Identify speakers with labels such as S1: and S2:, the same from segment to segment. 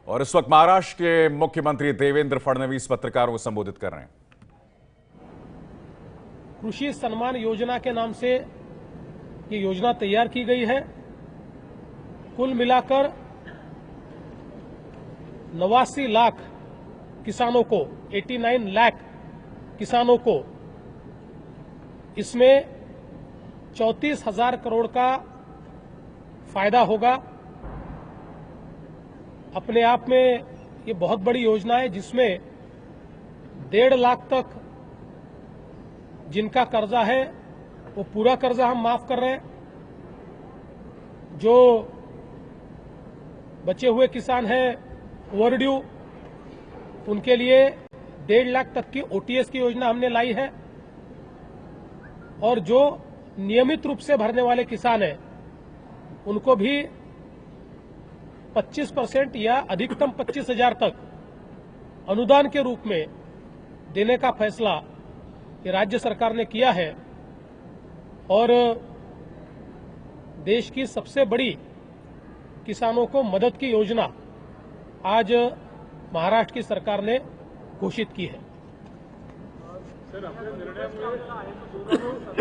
S1: और इस वक्त महाराष्ट्र के मुख्यमंत्री देवेंद्र फडणवीस पत्रकारों को संबोधित कर रहे हैं।
S2: कृषि सम्मान योजना के नाम से ये योजना तैयार की गई है। कुल मिलाकर 89 लाख किसानों को 89 लाख किसानों को इसमें 34,000 करोड़ का फायदा होगा। अपने आप में ये बहुत बड़ी योजना है जिसमें 1.5 लाख तक जिनका कर्जा है वो पूरा कर्जा हम माफ कर रहे हैं। जो बचे हुए किसान हैं ओवरड्यू उनके लिए 1.5 लाख तक की ओटीएस की योजना हमने लाई है। और जो नियमित रूप से भरने वाले किसान हैं उनको भी 25% या अधिकतम 25,000 तक अनुदान के रूप में देने का फैसला ये राज्य सरकार ने किया है। और देश की सबसे बड़ी किसानों को मदद की योजना आज महाराष्ट्र की सरकार ने घोषित की है।
S3: सर, आपल्या निर्णयामुळे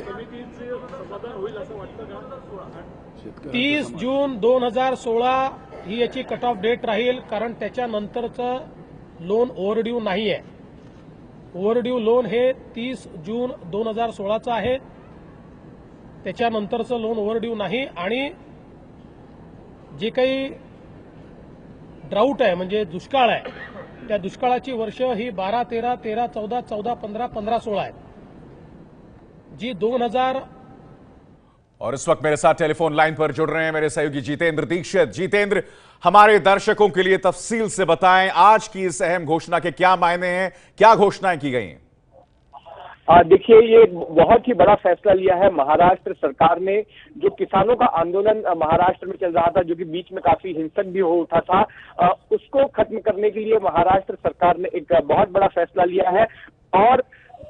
S3: समितीचे समाधान होईल असं वाटतं का?
S2: 30 जून 2016 ही याची कट ऑफ डेट राहील, कारण त्याच्यानंतरचं लोन ओव्हरड्यू नाही आहे। ओव्हरड्यू लोन हे 30 जून 2016चं आहे, त्याच्यानंतरचं लोन ओव्हरड्यू नाही। आणि जे काही ड्राऊट आहे म्हणजे दुष्काळ आहे त्या दुष्काळाची वर्ष ही 12, 13, 13, 14, 14, 15, 15, 16 आहे जी 2000।
S1: और इस वक्त मेरे साथ टेलीफोन लाइन पर जुड़ रहे हैं मेरे सहयोगी जितेंद्र दीक्षित। जितेंद्र, हमारे दर्शकों के लिए तफसील से बताएं आज की इस अहम घोषणा के क्या मायने हैं, क्या घोषणाएं की गई हैं?
S4: देखिए, ये बहुत ही बड़ा फैसला लिया है महाराष्ट्र सरकार ने। जो किसानों का आंदोलन महाराष्ट्र में चल रहा था, जो कि बीच में काफी हिंसक भी हो उठा था, उसको खत्म करने के लिए महाराष्ट्र सरकार ने एक बहुत बड़ा फैसला लिया है और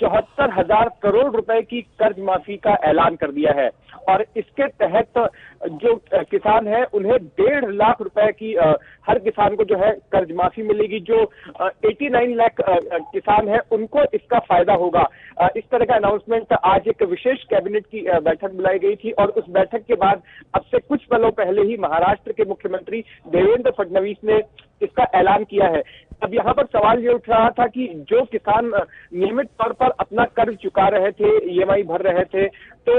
S4: 74,000 करोड़ रुपए की कर्ज माफी का ऐलान कर दिया है। और इसके तहत जो किसान है उन्हें 1.5 लाख रुपए की हर किसान को जो है कर्ज माफी मिलेगी। जो 89 लाख किसान है उनको इसका फायदा होगा। इस तरह का अनाउंसमेंट आज एक विशेष कैबिनेट की बैठक बुलाई गई थी और उस बैठक के बाद अब से कुछ पलों पहले ही महाराष्ट्र के मुख्यमंत्री देवेंद्र फडणवीस ने इसका ऐलान किया है। अब यहाँ पर सवाल ये उठ रहा था कि जो किसान नियमित तौर पर अपना कर्ज चुका रहे थे, ईएमआई भर रहे थे, तो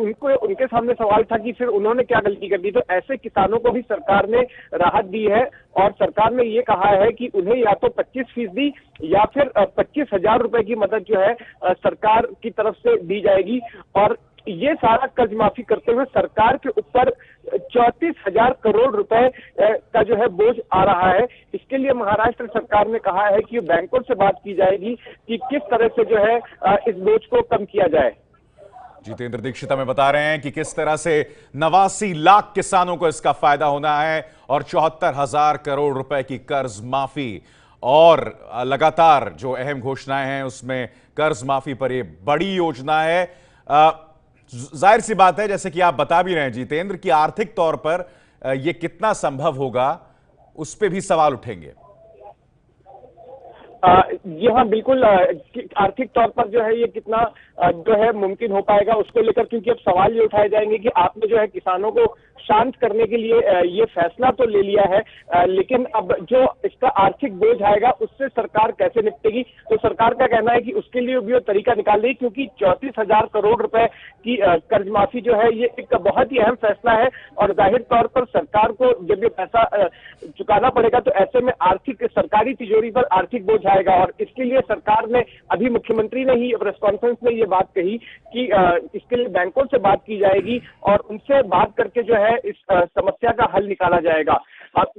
S4: उनको उनके सामने सवाल था कि फिर उन्होंने क्या गलती कर दी। तो ऐसे किसानों को भी सरकार ने राहत दी है और सरकार ने ये कहा है कि उन्हें या तो 25% या फिर 25,000 रुपए की मदद जो है सरकार की तरफ से दी जाएगी। और ये सारा कर्ज माफी करते हुए सरकार के ऊपर 34,000 करोड़ रुपए का जो है बोझ आ रहा है। इसके लिए महाराष्ट्र सरकार ने कहा है कि बैंकों से बात की जाएगी कि किस तरह से जो है इस बोझ को कम किया जाए।
S1: जितेंद्र दीक्षित हमें बता रहे हैं कि किस तरह से 89 लाख किसानों को इसका फायदा होना है और 74,000 करोड़ रुपए की कर्ज माफी। और लगातार जो अहम घोषणाएं हैं उसमें कर्ज माफी पर यह बड़ी योजना है। जाहिर सी बात है, जैसे कि आप बता भी रहे हैं जितेंद्र, कि आर्थिक तौर पर यह कितना संभव होगा उस पर भी सवाल उठेंगे।
S4: जी हाँ, बिल्कुल। आर्थिक तौर पर जो है ये कितना जो है मुमकिन हो पाएगा उसको लेकर, क्योंकि अब सवाल ये उठाए जाएंगे कि आपने जो है किसानों को शांत करने के लिए ये फैसला तो ले लिया है, लेकिन अब जो इसका आर्थिक बोझ आएगा उससे सरकार कैसे निपटेगी। तो सरकार का कहना है कि उसके लिए भी वो तरीका निकाल रही, क्योंकि 34,000 करोड़ रुपए की कर्ज माफी जो है ये एक बहुत ही अहम फैसला है। और जाहिर तौर पर सरकार को जब ये पैसा चुकाना पड़ेगा तो ऐसे में आर्थिक सरकारी तिजोरी पर आर्थिक बोझ आएगा। और इसके लिए सरकार ने अभी मुख्यमंत्री ने ही प्रेस कॉन्फ्रेंस में ये बात कही कि इसके लिए बैंकों से बात की जाएगी और उनसे बात करके जो है इस समस्या का हल निकाला जाएगा।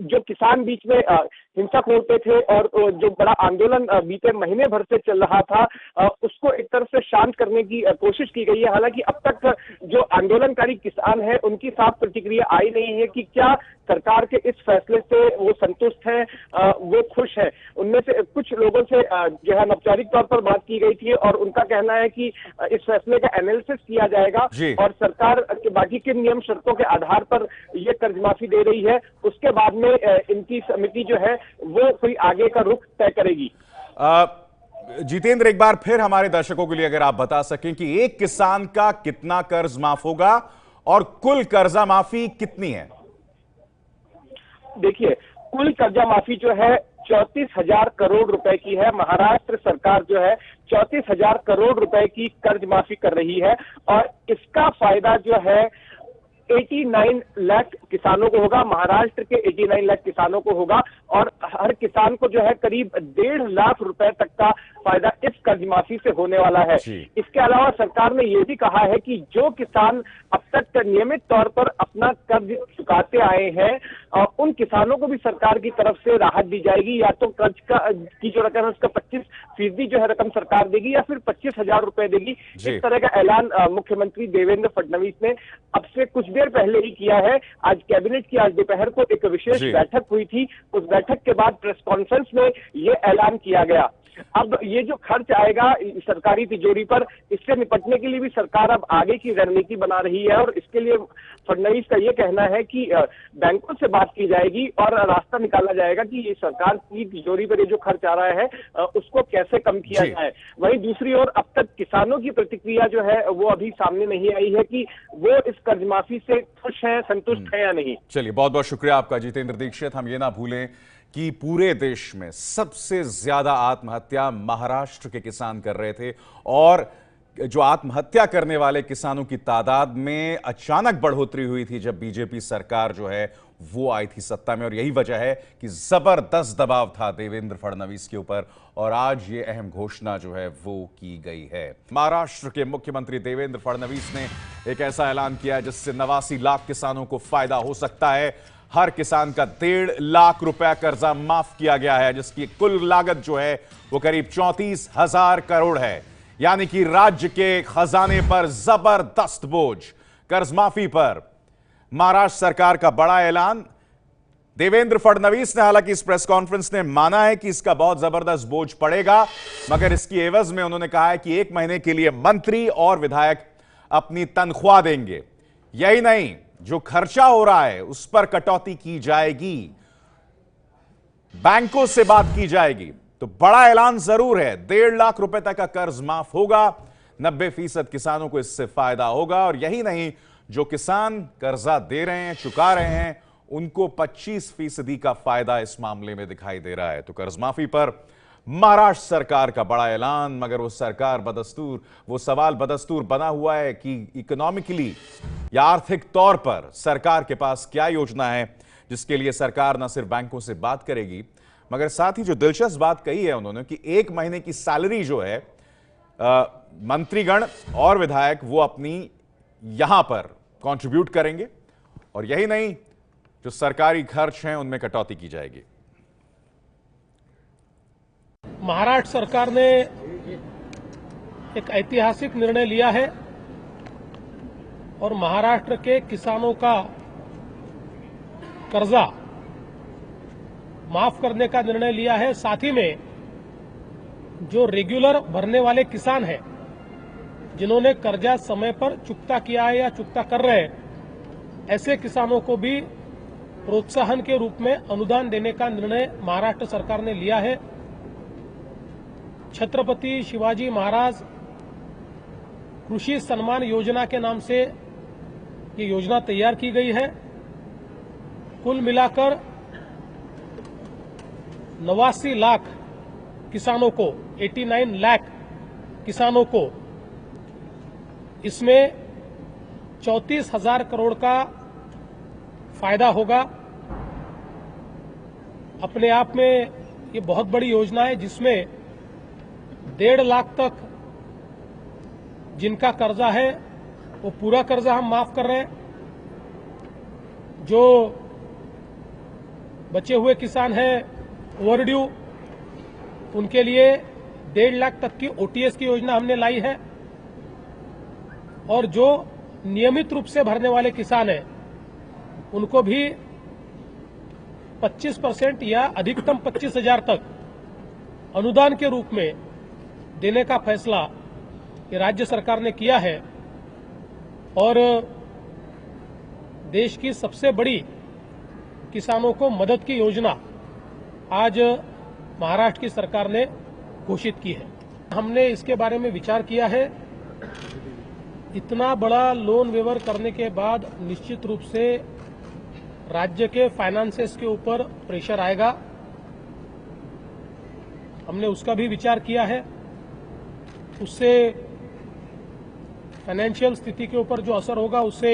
S4: जो किसान बीच में हिंसक होते थे और जो बड़ा आंदोलन बीते महीने भर से चल रहा था उसको एक तरह से शांत करने की कोशिश की गई है। हालांकि अब तक जो आंदोलनकारी किसान हैं उनकी साफ प्रतिक्रिया आई नहीं है कि क्या सरकार के इस फैसले से वो संतुष्ट हैं, वो खुश हैं। उनमें से कुछ लोगों से जो है अनौपचारिक तौर पर बात की गई थी और उनका कहना है कि इस फैसले का एनालिसिस किया जाएगा और सरकार के बाकी के नियम शर्तों के आधार पर ये कर्ज माफी दे रही है, उसके बाद में इनकी समिति जो है वो कोई आगे का रुख तय करेगी।
S1: जितेंद्र, एक बार फिर हमारे दर्शकों के लिए अगर आप बता सकें कि एक किसान का कितना कर्ज माफ होगा और कुल कर्जा माफी कितनी है?
S4: देखिए, कुल कर्जा माफी जो है 34,000 करोड़ रुपए की है। महाराष्ट्र सरकार जो है 34,000 करोड़ रुपए की कर्ज माफी कर रही है और इसका फायदा जो है 89 लाख किसानों को होगा। महाराष्ट्र के 89 लाख किसानों को होगा और हर किसान को जो है करीब 1.5 लाख रुपए तक का फायदा इस कर्ज माफी से होने वाला है। इसके अलावा सरकार ने यह भी कहा है कि जो किसान अब तक नियमित तौर पर अपना कर्ज चुकाते आए हैं उन किसानों को भी सरकार की तरफ से राहत दी जाएगी। या तो कर्ज की जो रकम है उसका 25% जो है रकम सरकार देगी या फिर 25,000 रुपए देगी। इस तरह का ऐलान मुख्यमंत्री देवेंद्र फडणवीस ने अब से कुछ देर पहले ही किया है। आज कैबिनेट की आज दोपहर को एक विशेष बैठक हुई थी, उस बैठक के बाद प्रेस कॉन्फ्रेंस में ये ऐलान किया गया। अब ये जो खर्च आएगा सरकारी तिजोरी पर, इससे निपटने के लिए भी सरकार अब आगे की रणनीति बना रही है और इसके लिए फडणवीस का ये कहना है कि बैंकों से बात की जाएगी और रास्ता निकाला जाएगा कि ये सरकार की तिजोरी पर ये जो खर्च आ रहा है उसको कैसे कम किया जाए। वहीं दूसरी ओर अब तक किसानों की प्रतिक्रिया जो है वो अभी सामने नहीं आई है कि वो इस कर्ज माफी से खुश हैं, संतुष्ट हैं या नहीं।
S1: चलिए, बहुत बहुत शुक्रिया आपका जितेंद्र दीक्षित। हम ये ना भूलें कि पूरे देश में सबसे ज्यादा आत्महत्या महाराष्ट्र के किसान कर रहे थे और जो आत्महत्या करने वाले किसानों की तादाद में अचानक बढ़ोतरी हुई थी जब बीजेपी सरकार जो है वो आई थी सत्ता में। और यही वजह है कि जबरदस्त दबाव था देवेंद्र फडणवीस के ऊपर और आज ये अहम घोषणा जो है वो की गई है। महाराष्ट्र के मुख्यमंत्री देवेंद्र फडणवीस ने एक ऐसा ऐलान किया है जिससे 89 लाख किसानों को फायदा हो सकता है। हर किसान का 1.5 लाख रुपया कर्जा माफ किया गया है जिसकी कुल लागत जो है वो करीब 34,000 करोड़ है। यानी कि राज्य के खजाने पर जबरदस्त बोझ। कर्ज माफी पर महाराष्ट्र सरकार का बड़ा ऐलान। देवेंद्र फडणवीस ने हालांकि इस प्रेस कॉन्फ्रेंस में माना है कि इसका बहुत जबरदस्त बोझ पड़ेगा, मगर इसकी एवज में उन्होंने कहा है कि 1 महीने के लिए मंत्री और विधायक अपनी तनख्वाह देंगे। यही नहीं, जो खर्चा हो रहा है उस पर कटौती की जाएगी, बैंकों से बात की जाएगी। तो बड़ा ऐलान जरूर है। 1.5 लाख रुपए तक का कर्ज माफ होगा, 90% किसानों को इससे फायदा होगा। और यही नहीं, जो किसान कर्जा दे रहे हैं, चुका रहे हैं, उनको 25% का फायदा इस मामले में दिखाई दे रहा है। तो कर्ज माफी पर महाराष्ट्र सरकार का बड़ा ऐलान, मगर वो सरकार बदस्तूर, वो सवाल बदस्तूर बना हुआ है कि इकोनॉमिकली या आर्थिक तौर पर सरकार के पास क्या योजना है जिसके लिए सरकार न सिर्फ बैंकों से बात करेगी, मगर साथ ही जो दिलचस्प बात कही है उन्होंने कि 1 महीने की सैलरी जो है मंत्रीगण और विधायक वो अपनी यहां पर कंट्रीब्यूट करेंगे। और यही नहीं, जो सरकारी खर्च हैं उनमें कटौती की जाएगी।
S2: महाराष्ट्र सरकार ने एक ऐतिहासिक निर्णय लिया है और महाराष्ट्र के किसानों का कर्जा माफ करने का निर्णय लिया है। साथ ही में जो रेगुलर भरने वाले किसान हैं, जिन्होंने कर्जा समय पर चुकता किया है या चुकता कर रहे हैं, ऐसे किसानों को भी प्रोत्साहन के रूप में अनुदान देने का निर्णय महाराष्ट्र सरकार ने लिया है। छत्रपति शिवाजी महाराज कृषि सम्मान योजना के नाम से ये योजना तैयार की गई है। कुल मिलाकर 89 लाख किसानों को, 89 लाख किसानों को इसमें 34,000 करोड़ का फायदा होगा। अपने आप में ये बहुत बड़ी योजना है जिसमें 1.5 लाख तक जिनका कर्जा है वो पूरा कर्जा हम माफ कर रहे हैं। जो बचे हुए किसान हैं ओवरड्यू, उनके लिए 1.5 लाख तक की ओटीएस की योजना हमने लाई है। और जो नियमित रूप से भरने वाले किसान हैं उनको भी 25% या अधिकतम 25,000 तक अनुदान के रूप में देने का फैसला ये राज्य सरकार ने किया है। और देश की सबसे बड़ी किसानों को मदद की योजना आज महाराष्ट्र की सरकार ने घोषित की है। हमने इसके बारे में विचार किया है। इतना बड़ा लोन वेवर करने के बाद निश्चित रूप से राज्य के फाइनेंसेस के ऊपर प्रेशर आएगा। हमने उसका भी विचार किया है। उससे फाइनेंशियल स्थिति के ऊपर जो असर होगा उससे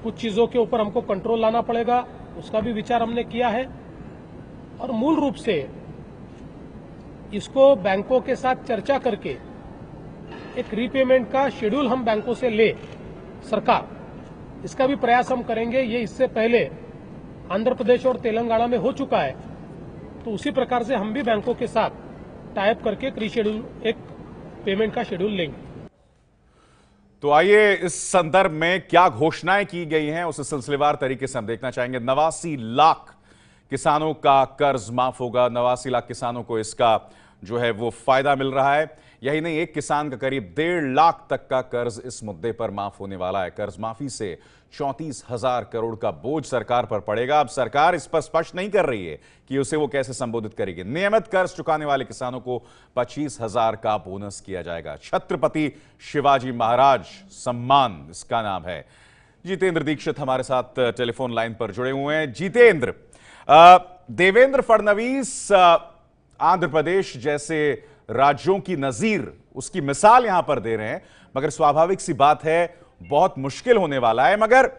S2: कुछ चीजों के ऊपर हमको कंट्रोल लाना पड़ेगा, उसका भी विचार हमने किया है। और मूल रूप से इसको बैंकों के साथ चर्चा करके एक रीपेमेंट का शेड्यूल हम बैंकों से ले सरकार, इसका भी प्रयास हम करेंगे। ये इससे पहले आंध्र प्रदेश और तेलंगाना में हो चुका है, तो उसी प्रकार से हम भी बैंकों के साथ टाइप करके एक पेमेंट का शेड्यूल लेंगे।
S1: तो आइए इस संदर्भ में क्या घोषणाएं की गई हैं उसे सिलसिलेवार तरीके से हम देखना चाहेंगे। 89 लाख किसानों का कर्ज माफ होगा। 89 लाख किसानों को इसका जो है वो फायदा मिल रहा है। यही नहीं, एक किसान का करीब 1.5 लाख तक का कर्ज इस मुद्दे पर माफ होने वाला है। कर्ज माफी से 34,000 करोड़ का बोझ सरकार पर पड़ेगा। अब सरकार इस पर स्पष्ट नहीं कर रही है कि उसे वो कैसे संबोधित करेगी। नियमित कर्ज चुकाने वाले किसानों को 25,000 का बोनस किया जाएगा। छत्रपति शिवाजी महाराज सम्मान इसका नाम है। जितेंद्र दीक्षित हमारे साथ टेलीफोन लाइन पर जुड़े हुए हैं। जितेंद्र, देवेंद्र फडणवीस आंध्र प्रदेश जैसे राज्यों की नजीर, उसकी मिसाल यहां पर दे रहे हैं, मगर स्वाभाविक सी बात है बहुत मुश्किल होने वाला है। मगर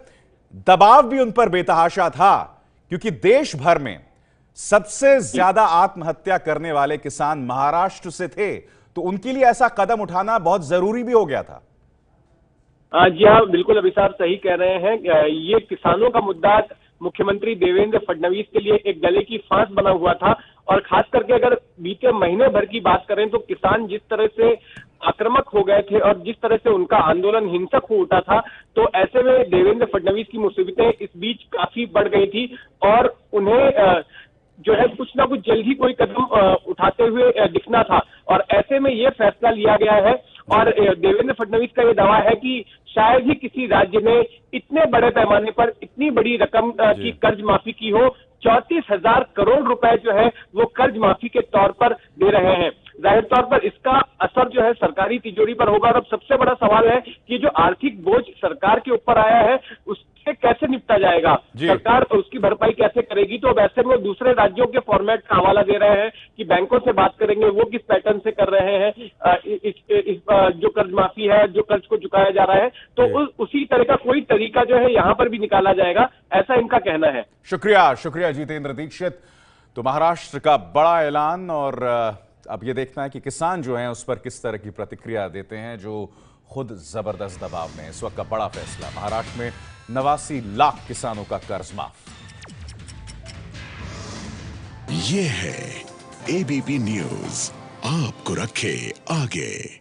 S1: दबाव भी उन पर बेतहाशा था, क्योंकि देश भर में सबसे ज्यादा आत्महत्या करने वाले किसान महाराष्ट्र से थे, तो उनके लिए ऐसा कदम उठाना बहुत जरूरी भी हो गया था।
S4: जी हाँ, बिल्कुल अभिसार सही कह रहे हैं। ये किसानों का मुद्दा मुख्यमंत्री देवेंद्र फडणवीस के लिए एक गले की फांस बना हुआ था। और खास करके अगर बीते महीने भर की बात करें तो किसान जिस तरह से आक्रामक हो गए थे और जिस तरह से उनका आंदोलन हिंसक हो उठा था, तो ऐसे में देवेंद्र फडणवीस की मुसीबतें इस बीच काफी बढ़ गई थी और उन्हें जो है कुछ ना कुछ जल्द ही कोई कदम उठाते हुए दिखना था। और ऐसे में ये फैसला लिया गया है। और देवेंद्र फडणवीस का ये दावा है कि शायद ही किसी राज्य ने इतने बड़े पैमाने पर इतनी बड़ी रकम की कर्ज माफी की हो। 34,000 करोड़ रुपए जो है वो कर्ज माफी के तौर पर दे रहे हैं। जाहिर तौर पर इसका असर जो है सरकारी तिजोरी पर होगा। और अब सबसे बड़ा सवाल है कि जो आर्थिक बोझ सरकार के ऊपर आया है उससे कैसे निपटा जाएगा, सरकार उसकी भरपाई कैसे करेगी। तो अब ऐसे में दूसरे राज्यों के फॉर्मेट का हवाला दे रहे हैं कि बैंकों से बात करेंगे वो किस पैटर्न से कर रहे हैं इस जो कर्ज माफी है, जो कर्ज को चुकाया जा रहा है, तो उसी तरह का कोई तरीका जो है यहाँ पर भी निकाला जाएगा, ऐसा इनका कहना है।
S1: शुक्रिया जितेंद्र दीक्षित। तो महाराष्ट्र का बड़ा ऐलान, और अब ये देखना है कि किसान जो हैं उस पर किस तरह की प्रतिक्रिया देते हैं, जो खुद जबरदस्त दबाव में। इस वक्त का बड़ा फैसला, महाराष्ट्र में 89 लाख किसानों का कर्ज माफ।
S5: ये है एबीपी न्यूज, आपको रखे आगे।